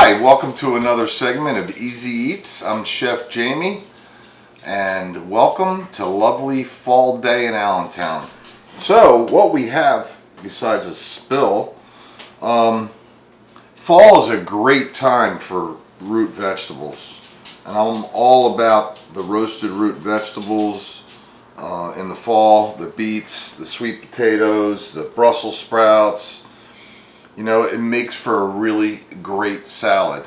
Hi, welcome to another segment of Easy Eats. I'm Chef Jamie, and welcome to lovely fall day in Allentown. So, what we have besides a spill, fall is a great time for root vegetables, and I'm all about the roasted root vegetables in the fall. The beets, the sweet potatoes, the Brussels sprouts. You know, it makes for a really great salad,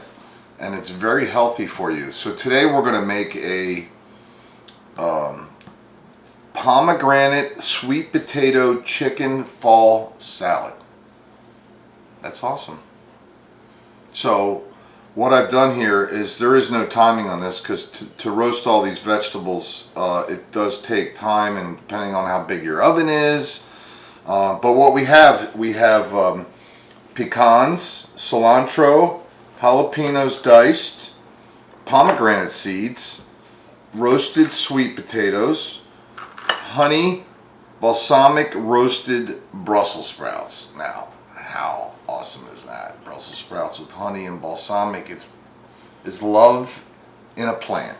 and it's very healthy for you. So today we're going to make a pomegranate sweet potato chicken fall salad. That's awesome. So what I've done here is, there is no timing on this because to roast all these vegetables, it does take time, and depending on how big your oven is. But what we have pecans, cilantro, jalapenos diced, pomegranate seeds, roasted sweet potatoes, honey, balsamic roasted Brussels sprouts. Now, how awesome is that? Brussels sprouts with honey and balsamic. It's love in a plant.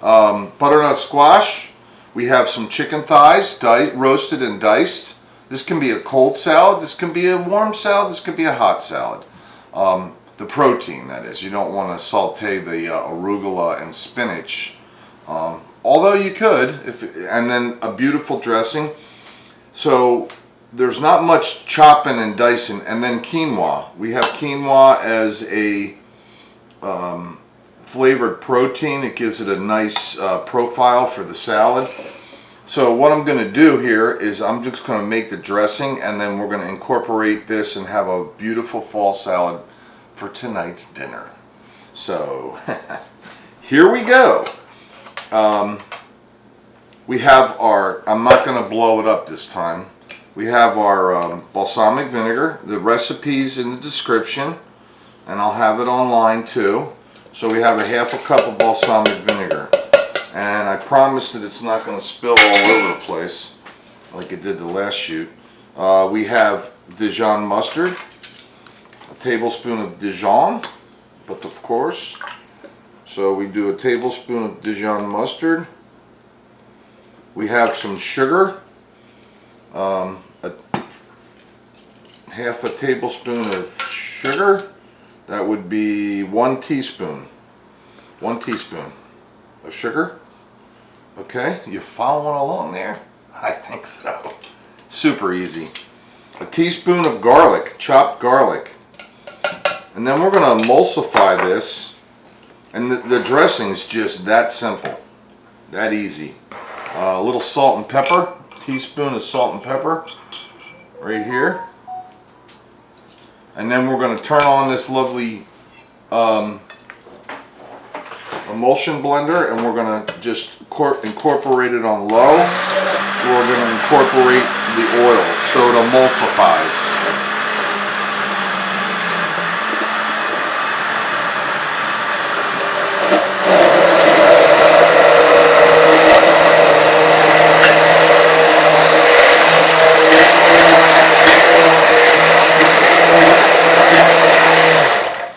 Butternut squash. We have some chicken thighs, roasted and diced. This can be a cold salad, this can be a warm salad, this could be a hot salad. The protein, that is. You don't want to saute the arugula and spinach. Although you could, and then a beautiful dressing. So there's not much chopping and dicing. And then quinoa. We have quinoa as a flavored protein. It gives it a nice profile for the salad. So what I'm going to do here is I'm just going to make the dressing, and then we're going to incorporate this and have a beautiful fall salad for tonight's dinner. So here we go. We have our, I'm not going to blow it up this time. We have our balsamic vinegar. The recipe's in the description, and I'll have it online too. So we have a half a cup of balsamic vinegar. And I promise that it's not going to spill all over the place like it did the last shoot. We have Dijon mustard, a tablespoon of Dijon, but of course. So we do a tablespoon of Dijon mustard. We have some sugar, half a tablespoon of sugar. That would be 1 teaspoon. 1 teaspoon of sugar. Okay, you following along there? I think so. Super easy. A teaspoon of garlic, chopped garlic. And then we're going to emulsify this. And the dressing's just that simple. That easy. A little salt and pepper. Teaspoon of salt and pepper. Right here. And then we're going to turn on this lovely emulsion blender, and we're going to just incorporate it on low. We're going to incorporate the oil so it emulsifies.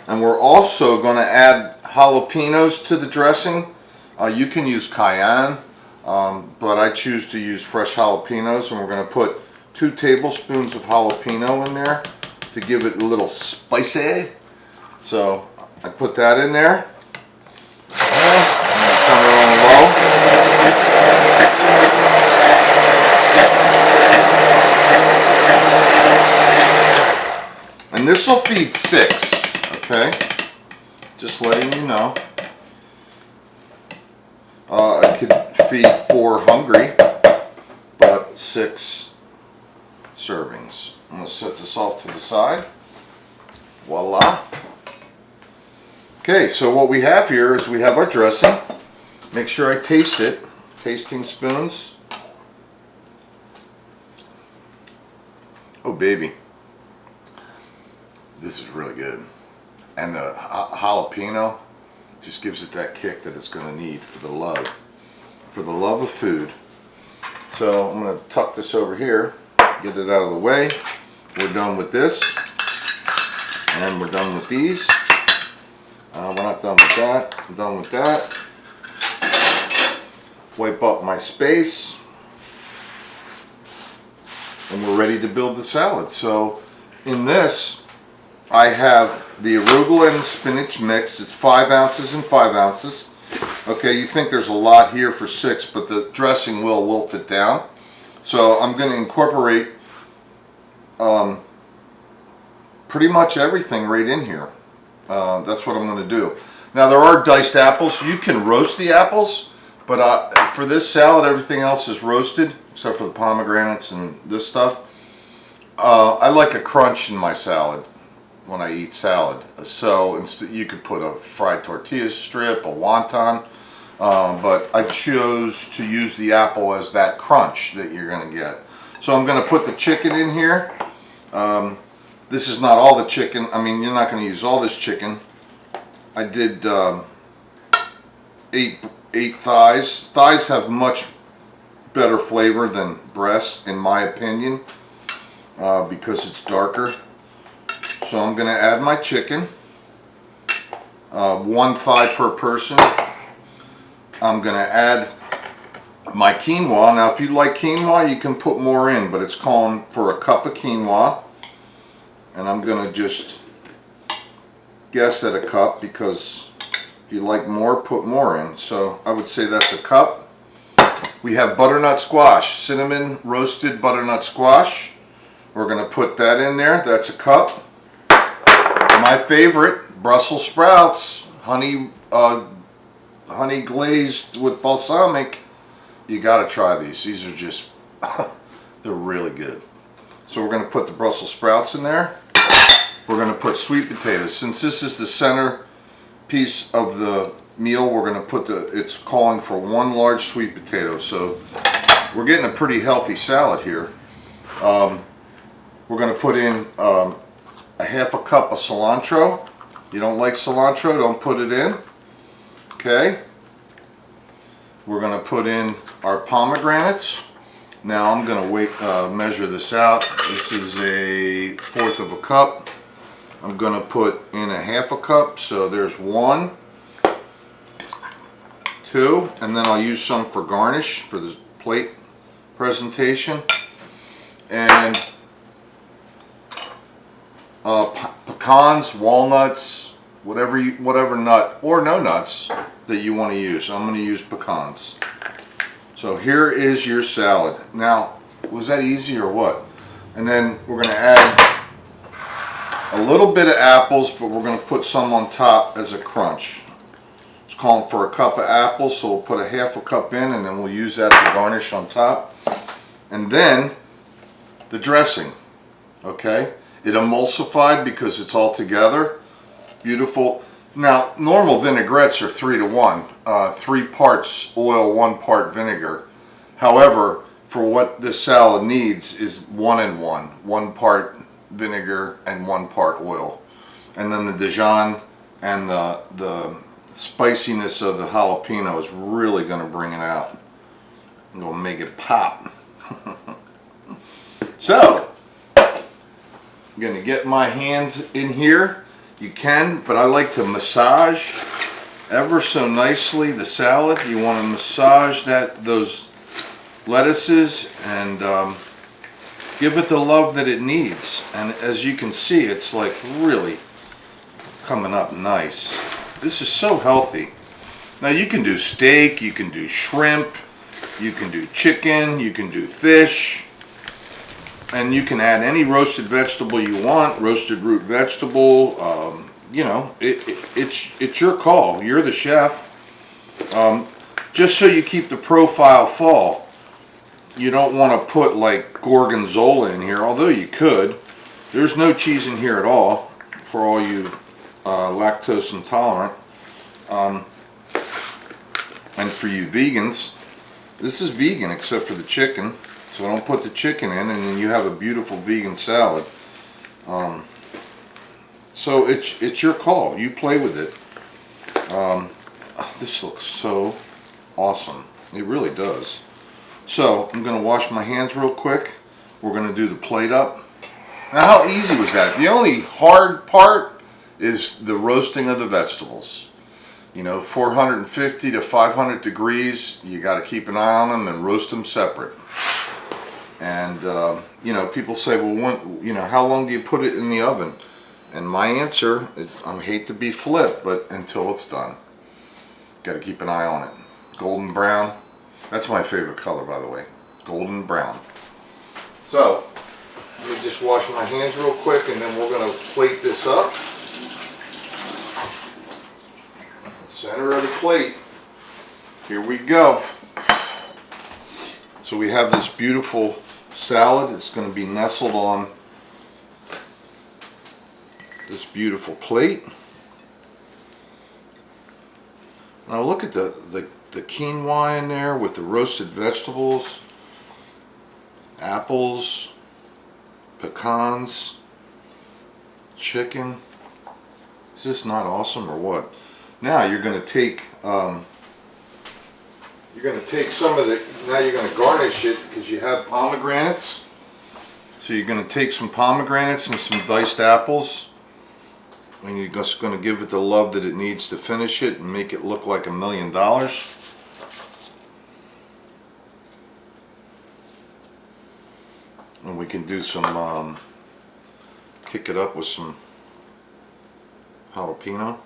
And we're also going to add jalapenos to the dressing. You can use cayenne, but I choose to use fresh jalapenos, and we're going to put 2 tablespoons of jalapeno in there to give it a little spicy. So I put that in there. I'm going to turn it on low. And this will feed 6, okay? Just letting you know. I could feed 4 hungry, but 6 servings. I'm going to set this off to the side. Voila. Okay, so what we have here is we have our dressing. Make sure I taste it. Tasting spoons. Oh baby. This is really good. And the jalapeno just gives it that kick that it's going to need for the love of food. So I'm going to tuck this over here, get it out of the way. We're done with this, and we're done with these. we're not done with that. I'm done with that. Wipe up my space. And we're ready to build the salad. So in this, I have the arugula and spinach mix. It's 5 ounces and 5 ounces. Okay, you think there's a lot here for 6, but the dressing will wilt it down. So I'm going to incorporate pretty much everything right in here. That's what I'm going to do. Now there are diced apples. You can roast the apples, but for this salad, everything else is roasted except for the pomegranates and this stuff. I like a crunch in my salad when I eat salad. So instead, you could put a fried tortilla strip, a wonton, but I chose to use the apple as that crunch that you're going to get. So I'm going to put the chicken in here. This is not all the chicken. I mean, you're not going to use all this chicken. I did 8 thighs. Thighs have much better flavor than breasts, in my opinion, because it's darker. So I'm going to add my chicken, 1 thigh per person. I'm going to add my quinoa. Now if you like quinoa, you can put more in, but it's calling for a cup of quinoa. And I'm going to just guess at a cup, because if you like more, put more in. So I would say that's a cup. We have butternut squash, cinnamon roasted butternut squash. We're going to put that in there. That's a cup. My favorite, Brussels sprouts, honey glazed with balsamic. You got to try these. These are just, they're really good. So we're going to put the Brussels sprouts in there. We're going to put sweet potatoes. Since this is the center piece of the meal, we're going to put it's calling for 1 large sweet potato. So we're getting a pretty healthy salad here. We're going to put in a half a cup of cilantro. You don't like cilantro, don't put it in. Okay. We're going to put in our pomegranates. Now I'm going to measure this out. This is a 1/4 of a cup. I'm going to put in a half a cup. So there's 1, 2, and then I'll use some for garnish for the plate presentation. And pecans, walnuts, whatever nut or no nuts that you want to use. I'm going to use pecans. So here is your salad. Now, was that easy or what? And then we're going to add a little bit of apples, but we're going to put some on top as a crunch. It's calling for a cup of apples, so we'll put a half a cup in, and then we'll use that to garnish on top. And then the dressing, okay? It emulsified because it's all together. Beautiful. Now, normal vinaigrettes are 3 to 1. 3 parts oil, 1 part vinegar. However, for what this salad needs is 1 and 1. 1 part vinegar and 1 part oil. And then the Dijon and the spiciness of the jalapeno is really going to bring it out. I'm going to make it pop. So, I'm going to get my hands in here. You can, but I like to massage ever so nicely the salad. You want to massage those lettuces and give it the love that it needs. And as you can see, it's like really coming up nice. This is so healthy. Now you can do steak, you can do shrimp, you can do chicken, you can do fish, and you can add any roasted vegetable you want, roasted root vegetable. You know, it's your call. You're the chef. Just so you keep the profile full, you don't want to put like gorgonzola in here, although you could. There's no cheese in here at all for all you lactose intolerant. And for you vegans, this is vegan except for the chicken. So don't put the chicken in, and then you have a beautiful vegan salad. So it's your call. You play with it. This looks so awesome. It really does. So I'm going to wash my hands real quick. We're going to do the plate up. Now how easy was that? The only hard part is the roasting of the vegetables. You know, 450 to 500 degrees, you got to keep an eye on them and roast them separate. And, you know, people say, well, how long do you put it in the oven? And my answer is, I hate to be flip, but until it's done. Got to keep an eye on it. Golden brown. That's my favorite color, by the way. Golden brown. So, let me just wash my hands real quick, and then we're going to plate this up. Center of the plate. Here we go. So we have this beautiful salad. It's going to be nestled on this beautiful plate. Now look at the quinoa in there with the roasted vegetables, apples, pecans, chicken. Is this not awesome or what? Now you're going to take some of the, now you're going to garnish it because you have pomegranates. So you're going to take some pomegranates and some diced apples, and you're just going to give it the love that it needs to finish it and make it look like $1 million. And we can do some, kick it up with some jalapeno.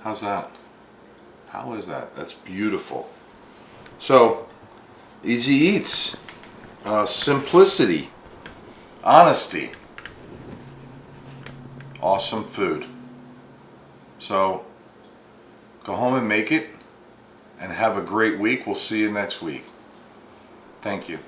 How's that? How is that? That's beautiful. So, easy eats, simplicity, honesty, awesome food. So, go home and make it, and have a great week. We'll see you next week. Thank you.